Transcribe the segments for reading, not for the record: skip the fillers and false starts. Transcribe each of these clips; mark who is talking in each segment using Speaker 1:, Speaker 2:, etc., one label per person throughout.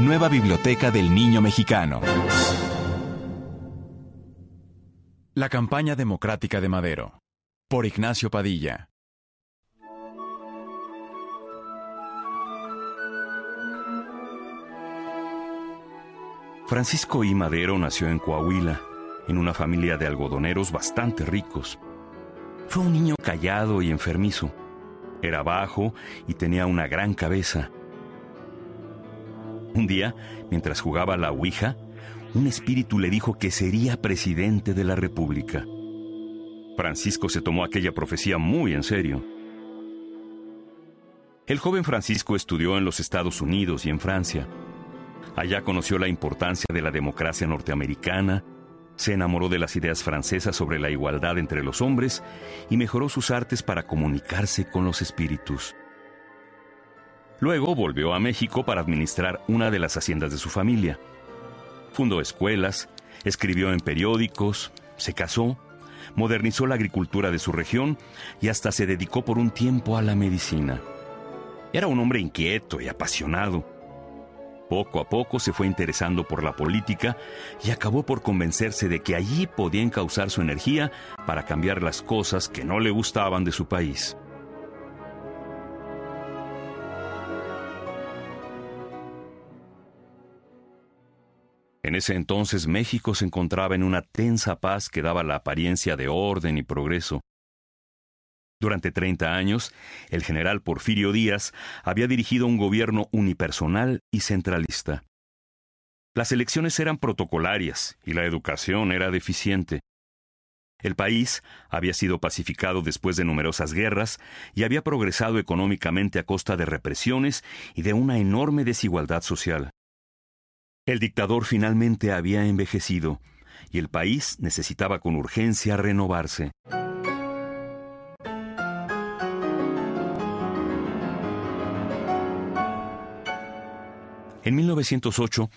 Speaker 1: nueva biblioteca del niño mexicano. La campaña democrática de Madero, por Ignacio Padilla.
Speaker 2: Francisco I. Madero nació en Coahuila, en una familia de algodoneros bastante ricos. Fue un niño callado y enfermizo. Era bajo y tenía una gran cabeza. Un día, mientras jugaba a la ouija, un espíritu le dijo que sería presidente de la República. Francisco se tomó aquella profecía muy en serio. El joven Francisco estudió en los Estados Unidos y en Francia. Allá conoció la importancia de la democracia norteamericana, se enamoró de las ideas francesas sobre la igualdad entre los hombres y mejoró sus artes para comunicarse con los espíritus. Luego volvió a México para administrar una de las haciendas de su familia. Fundó escuelas, escribió en periódicos, se casó, modernizó la agricultura de su región y hasta se dedicó por un tiempo a la medicina. Era un hombre inquieto y apasionado. Poco a poco se fue interesando por la política y acabó por convencerse de que allí podía encauzar su energía para cambiar las cosas que no le gustaban de su país. En ese entonces México se encontraba en una tensa paz que daba la apariencia de orden y progreso. Durante 30 años, el general Porfirio Díaz había dirigido un gobierno unipersonal y centralista. Las elecciones eran protocolarias y la educación era deficiente. El país había sido pacificado después de numerosas guerras y había progresado económicamente a costa de represiones y de una enorme desigualdad social. El dictador finalmente había envejecido y el país necesitaba con urgencia renovarse. En 1908,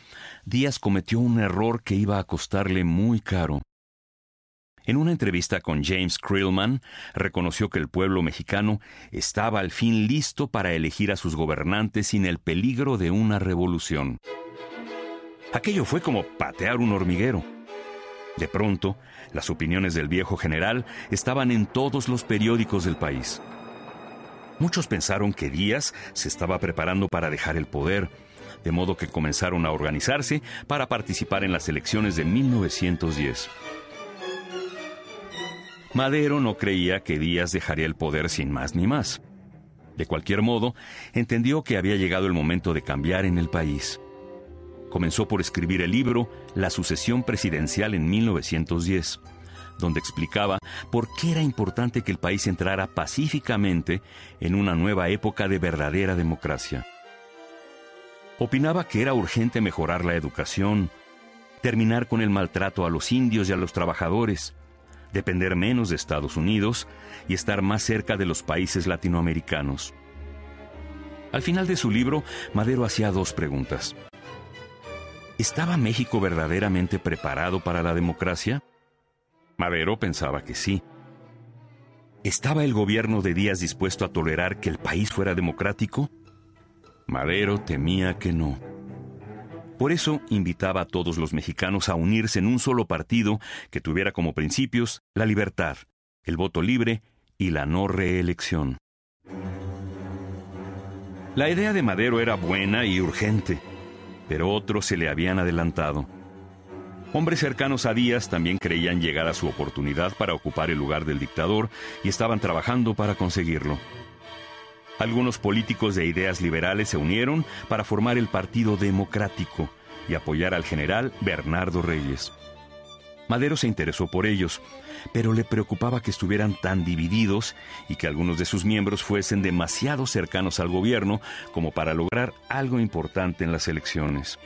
Speaker 2: Díaz cometió un error que iba a costarle muy caro. En una entrevista con James Krillman, reconoció que el pueblo mexicano estaba al fin listo para elegir a sus gobernantes sin el peligro de una revolución. Aquello fue como patear un hormiguero. De pronto, las opiniones del viejo general estaban en todos los periódicos del país. Muchos pensaron que Díaz se estaba preparando para dejar el poder, de modo que comenzaron a organizarse para participar en las elecciones de 1910. Madero no creía que Díaz dejaría el poder sin más ni más. De cualquier modo, entendió que había llegado el momento de cambiar en el país. Comenzó por escribir el libro La sucesión presidencial en 1910, donde explicaba por qué era importante que el país entrara pacíficamente en una nueva época de verdadera democracia. Opinaba que era urgente mejorar la educación, terminar con el maltrato a los indios y a los trabajadores, depender menos de Estados Unidos y estar más cerca de los países latinoamericanos. Al final de su libro, Madero hacía dos preguntas. ¿Estaba México verdaderamente preparado para la democracia? Madero pensaba que sí. ¿Estaba el gobierno de Díaz dispuesto a tolerar que el país fuera democrático? Madero temía que no. Por eso invitaba a todos los mexicanos a unirse en un solo partido que tuviera como principios la libertad, el voto libre y la no reelección. La idea de Madero era buena y urgente, pero otros se le habían adelantado. Hombres cercanos a Díaz también creían llegar a su oportunidad para ocupar el lugar del dictador y estaban trabajando para conseguirlo. Algunos políticos de ideas liberales se unieron para formar el Partido Democrático y apoyar al general Bernardo Reyes. Madero se interesó por ellos, pero le preocupaba que estuvieran tan divididos y que algunos de sus miembros fuesen demasiado cercanos al gobierno como para lograr algo importante en las elecciones.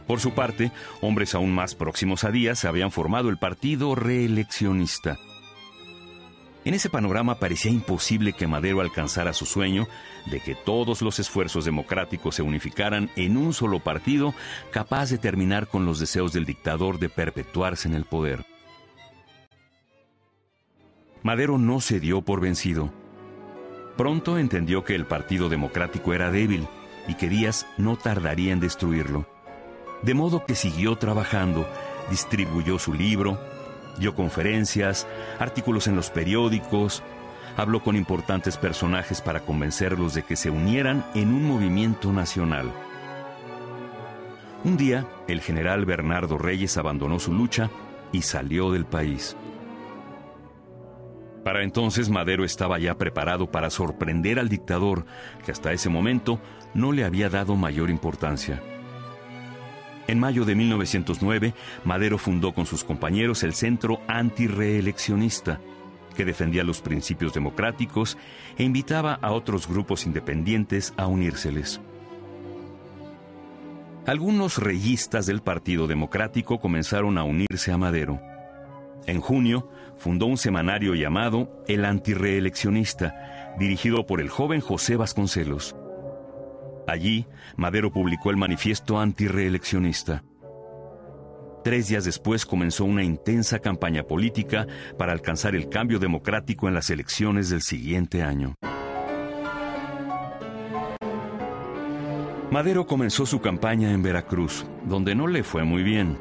Speaker 2: Por su parte, hombres aún más próximos a Díaz habían formado el Partido Reeleccionista. En ese panorama parecía imposible que Madero alcanzara su sueño de que todos los esfuerzos democráticos se unificaran en un solo partido capaz de terminar con los deseos del dictador de perpetuarse en el poder. Madero no se dio por vencido. Pronto entendió que el Partido Democrático era débil y que Díaz no tardaría en destruirlo. De modo que siguió trabajando, distribuyó su libro, dio conferencias, artículos en los periódicos, habló con importantes personajes para convencerlos de que se unieran en un movimiento nacional. Un día, el general Bernardo Reyes abandonó su lucha y salió del país. Para entonces Madero estaba ya preparado para sorprender al dictador, que hasta ese momento no le había dado mayor importancia. En mayo de 1909, Madero fundó con sus compañeros el Centro Antirreeleccionista, que defendía los principios democráticos e invitaba a otros grupos independientes a unírseles. Algunos reyistas del Partido Democrático comenzaron a unirse a Madero. En junio, fundó un semanario llamado El Antirreeleccionista, dirigido por el joven José Vasconcelos. Allí, Madero publicó el Manifiesto Antirreeleccionista. 3 días después comenzó una intensa campaña política para alcanzar el cambio democrático en las elecciones del siguiente año. Madero comenzó su campaña en Veracruz, donde no le fue muy bien.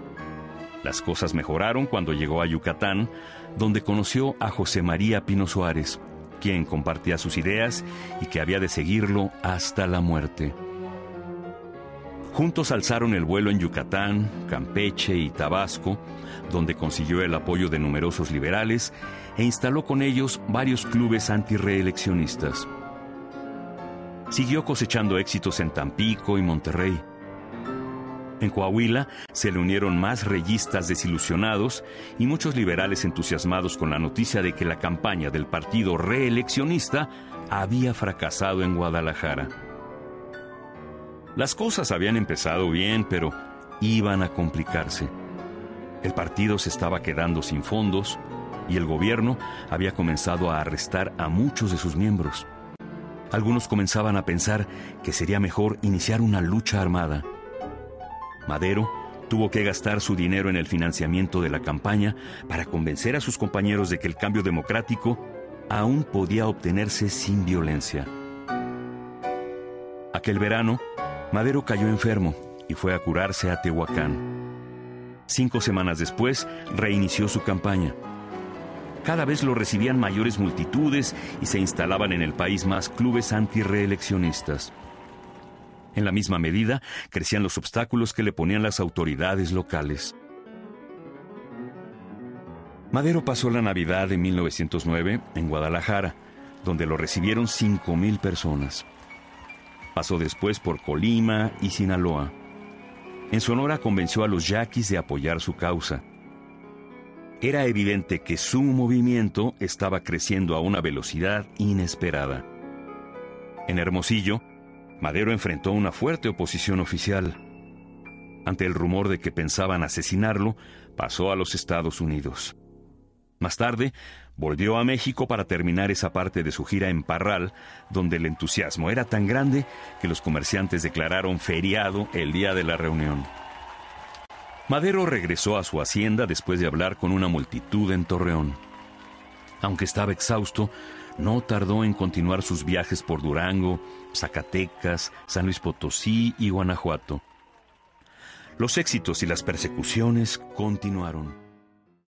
Speaker 2: Las cosas mejoraron cuando llegó a Yucatán, donde conoció a José María Pino Suárez, quien compartía sus ideas y que había de seguirlo hasta la muerte. Juntos alzaron el vuelo en Yucatán, Campeche y Tabasco, donde consiguió el apoyo de numerosos liberales e instaló con ellos varios clubes antirreeleccionistas. Siguió cosechando éxitos en Tampico y Monterrey. En Coahuila se le unieron más reyistas desilusionados y muchos liberales entusiasmados con la noticia de que la campaña del partido reeleccionista había fracasado en Guadalajara. Las cosas habían empezado bien, pero iban a complicarse. El partido se estaba quedando sin fondos y el gobierno había comenzado a arrestar a muchos de sus miembros. Algunos comenzaban a pensar que sería mejor iniciar una lucha armada. Madero tuvo que gastar su dinero en el financiamiento de la campaña para convencer a sus compañeros de que el cambio democrático aún podía obtenerse sin violencia. Aquel verano, Madero cayó enfermo y fue a curarse a Tehuacán. 5 semanas después, reinició su campaña. Cada vez lo recibían mayores multitudes y se instalaban en el país más clubes antirreeleccionistas. En la misma medida, crecían los obstáculos que le ponían las autoridades locales. Madero pasó la Navidad de 1909 en Guadalajara, donde lo recibieron 5,000 personas. Pasó después por Colima y Sinaloa. En Sonora convenció a los yaquis de apoyar su causa. Era evidente que su movimiento estaba creciendo a una velocidad inesperada. En Hermosillo, Madero enfrentó una fuerte oposición oficial. Ante el rumor de que pensaban asesinarlo, pasó a los Estados Unidos. Más tarde, volvió a México para terminar esa parte de su gira en Parral, donde el entusiasmo era tan grande que los comerciantes declararon feriado el día de la reunión. Madero regresó a su hacienda después de hablar con una multitud en Torreón. Aunque estaba exhausto, no tardó en continuar sus viajes por Durango, Zacatecas, San Luis Potosí y Guanajuato. Los éxitos y las persecuciones continuaron.